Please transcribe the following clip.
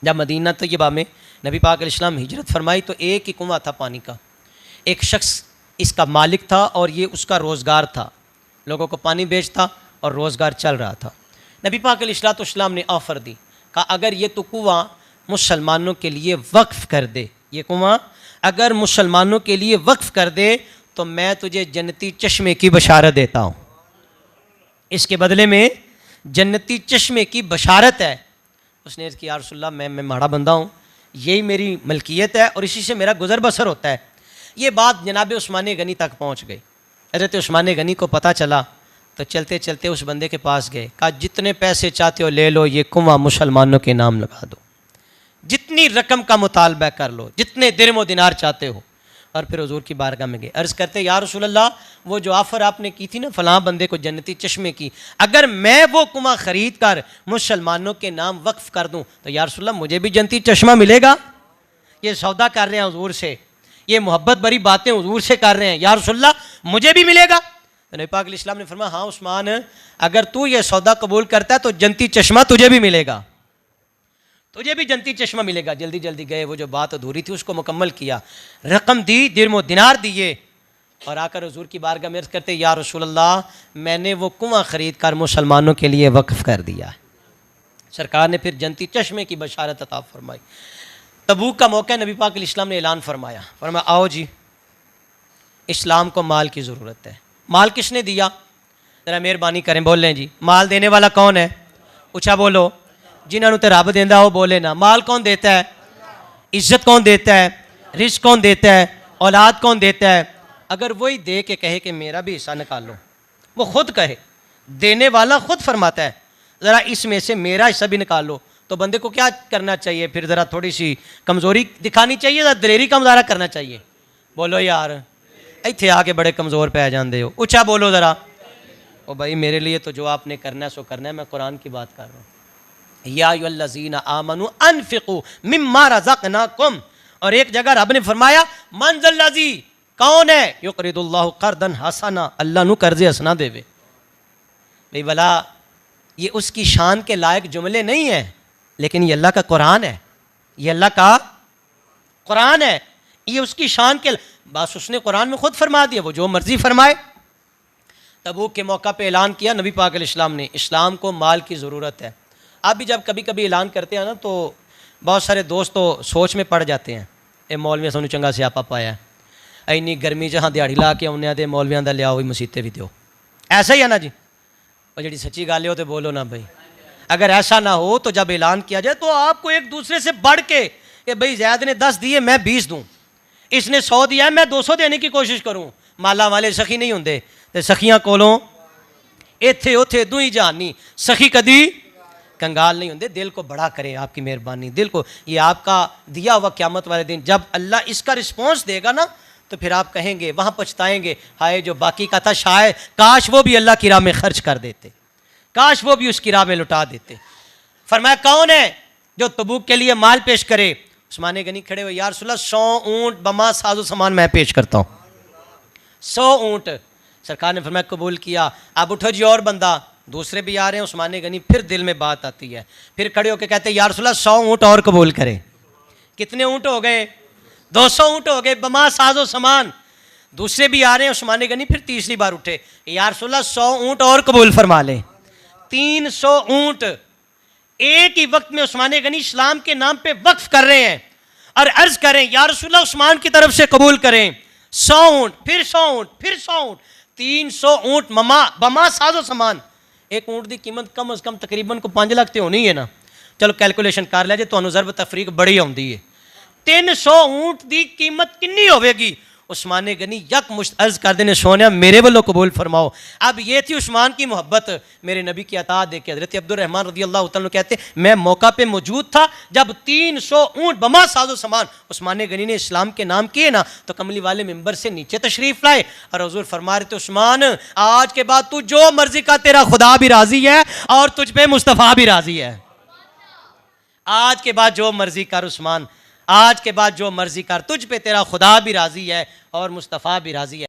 जब मदीना तैयबा में नबी पाक अलैहिस्सलाम हिजरत फरमाई तो एक ही कुआं था पानी का, एक शख्स इसका मालिक था और ये उसका रोज़गार था, लोगों को पानी बेचता और रोज़गार चल रहा था। नबी पाक अलैहिस्सलाम ने ऑफ़र दी, कहा अगर ये तो कुआं मुसलमानों के लिए वक्फ़ कर दे, ये कुआं अगर मुसलमानों के लिए वक्फ़ कर दे तो मैं तुझे जन्नती चश्मे की बशारत देता हूँ, इसके बदले में जन्नती चश्मे की बशारत है। उसने अर्ज़ किया या रसूलल्लाह मैं माड़ा बंदा हूँ, यही मेरी मलकियत है और इसी से मेरा गुज़र बसर होता है। ये बात जनाब उस्मान गनी तक पहुँच गई। हज़रत उस्मान गनी को पता चला तो चलते चलते उस बंदे के पास गए, कहा जितने पैसे चाहते हो ले लो, ये कुआं मुसलमानों के नाम लगा दो, जितनी रकम का मुतालबा कर लो, जितने दिरहम व दिनार चाहते हो। और फिर हुजूर की बारगाह में गए, अर्ज़ करते या रसूलल्लाह वो जो ऑफ़र आपने की थी ना फ़लाँ बंदे को जन्नती चश्मे की, अगर मैं वो कुआं ख़रीद कर मुसलमानों के नाम वक्फ़ कर दूँ तो या रसूलल्लाह मुझे भी जन्नती चश्मा मिलेगा। ये सौदा कर रहे हैं हुजूर से, ये मोहब्बत भरी बातें हुजूर से कर रहे हैं, या रसूलल्लाह मुझे भी मिलेगा। तो नबी पाक अलैहिस्सलाम ने फरमाया हाँ उस्मान, अगर तू ये सौदा कबूल करता है तो जन्नती चश्मा तुझे भी मिलेगा, तुझे भी जन्नती चश्मा मिलेगा। जल्दी जल्दी गए, वो जो बात अधूरी थी उसको मुकम्मल किया, रकम दी, दिरहम दिनार दिए और आकर हुजूर की बारगाह में अर्ज़ करते या रसूलल्लाह मैंने वो कुआं ख़रीद कर मुसलमानों के लिए वक्फ़ कर दिया। सरकार ने फिर जन्नती चश्मे की बशारत अता फरमाई। तबूक का मौका नबी पाक अलैहिस्सलाम ने ऐलान फरमाया, फरमाया आओ जी, इस्लाम को माल की ज़रूरत है। माल किसने दिया, ज़रा मेहरबानी करें बोल लें जी, माल देने वाला कौन है? ऊँचा बोलो, जिन्होंने तो रब देंदा वो बोले ना। माल कौन देता है? इज्जत कौन देता है? रिज़्क़ कौन देता है? औलाद कौन देता है? अगर वही दे के कहे कि मेरा भी हिस्सा निकाल लो, वो खुद कहे, देने वाला खुद फरमाता है ज़रा इसमें से मेरा हिस्सा भी निकाल लो, तो बंदे को क्या करना चाहिए? फिर ज़रा थोड़ी सी कमज़ोरी दिखानी चाहिए, ज़रा दिलेरी का मुजाहरा करना चाहिए। बोलो यार, इत्थे आके बड़े कमज़ोर पै जाते हो, ऊँचा बोलो ज़रा। ओ भाई मेरे लिए तो जो आपने करना है सो करना है, मैं कुरान की बात कर रहा हूँ। या अय्युहल्लज़ीना आमनू अनफ़िक़ू मिम्मा रज़क़नाकुम, और एक जगह रब ने फरमाया मन ज़ल्लज़ी, कौन है? युक़रिदुल्लाहु क़र्दन हसना, अल्लाह नू कर्ज़े हसना देवे। भाई भला ये उसकी शान के लायक जुमले नहीं है, लेकिन ये अल्लाह का कुरान है, ये अल्लाह का कुरान है, ये उसकी शान के बस उसने कुरान में खुद फरमा दिया, वो जो मर्जी फरमाए। तबूक के मौका पे ऐलान किया नबी पाक अलैहिस्सलाम ने, इस्लाम को माल की ज़रूरत है। आप भी जब कभी कभी ऐलान करते हैं ना तो बहुत सारे दोस्त तो सोच में पड़ जाते हैं, ये मौलवियां सानू चंगा स्यापा पाया, इन्नी गर्मी जहाँ दिहाड़ी ला के आने तो मौलवियां दा लियाओ ही मसीते भी दो। ऐसा ही है ना जी, और जी सच्ची गल हो तो बोलो ना भाई। अगर ऐसा ना हो तो जब ऐलान किया जाए तो आपको एक दूसरे से बढ़ के कि भाई जैद ने 10 दिए मैं 20 दूँ, इसने 100 दिया है मैं 200 देने की कोशिश करूँ। माला वाले सखी नहीं होंगे, तो सखियाँ कोलों इत्थे उथे दुई जानी, सखी कदी कंगाल नहीं होंगे। दिल को बड़ा करें, आपकी मेहरबानी, दिल को, ये आपका दिया हुआ क़यामत वाले दिन जब अल्लाह इसका रिस्पॉन्स देगा ना तो फिर आप कहेंगे, वहाँ पछताएंगे, हाय जो बाकी का था शायद काश वो भी अल्लाह की राह में खर्च कर देते, काश वो भी उसकी राह में लुटा देते। फरमाया कौन है जो तबूक के लिए माल पेश करे? उस्मान गनी खड़े हुए, या रसूलल्लाह 100 ऊँट बमा साजो सामान मैं पेश करता हूँ, 100 ऊँट। सरकार ने फरमाया कबूल किया। अब उठो जी और बंदा, दूसरे भी आ रहे हैं। उस्मान गनी फिर दिल में बात आती है, फिर खड़े होकर कहते हैं या रसूलल्लाह 100 ऊँट और कबूल करें। कितने ऊँट हो गए? 200 ऊँट हो गए, बमा साजो सामान। दूसरे भी आ रहे हैं। उस्मान गनी फिर तीसरी बार उठे, या रसूलल्लाह 100 ऊँट और कबूल फरमा लें। 300 ऊँट एक ही वक्त में उस्मान गनी इस्लाम के नाम पे वक्फ कर रहे हैं और अर्ज करें या रसूलल्लाह उस्मान की तरफ से कबूल करें। 100 ऊँट, फिर 100 ऊँट, फिर 100 ऊँट, 300 ऊँट बमा साजो सामान। एक ऊँट की कीमत कम अज़ कम तकरीबन को 5 लाख तो होनी है ना, चलो कैलकुलेशन कर लिया जे, तो ज़रब तफरीक बड़ी आती है। 300 ऊँट की कीमत कितनी होगी? उस्मान गनी यक मुश्त अर्ज कर देने, सोनिया मेरे वालों कबूल फरमाओ। अब ये थी उस्मान की मोहब्बत, मेरे नबी की अता देख के हज़रत अब्दुर्रहमान रज़ियल्लाहु तआला कहते मैं मौका पे मौजूद था जब 300 ऊँट बमा साजो सामान उस्मान गनी ने इस्लाम के नाम किए ना, तो कमली वाले मिंबर से नीचे तशरीफ़ लाए और हुज़ूर फरमा रहे थे उस्मान आज के बाद तू जो मर्जी का, तेरा खुदा भी राज़ी है और तुझ पे मुस्तफ़ा भी राज़ी है। आज के बाद जो मर्जी कर उस्मान, आज के बाद जो मर्जी कर, तुझ पे तेरा खुदा भी राज़ी है और मुस्तफ़ा भी राज़ी है।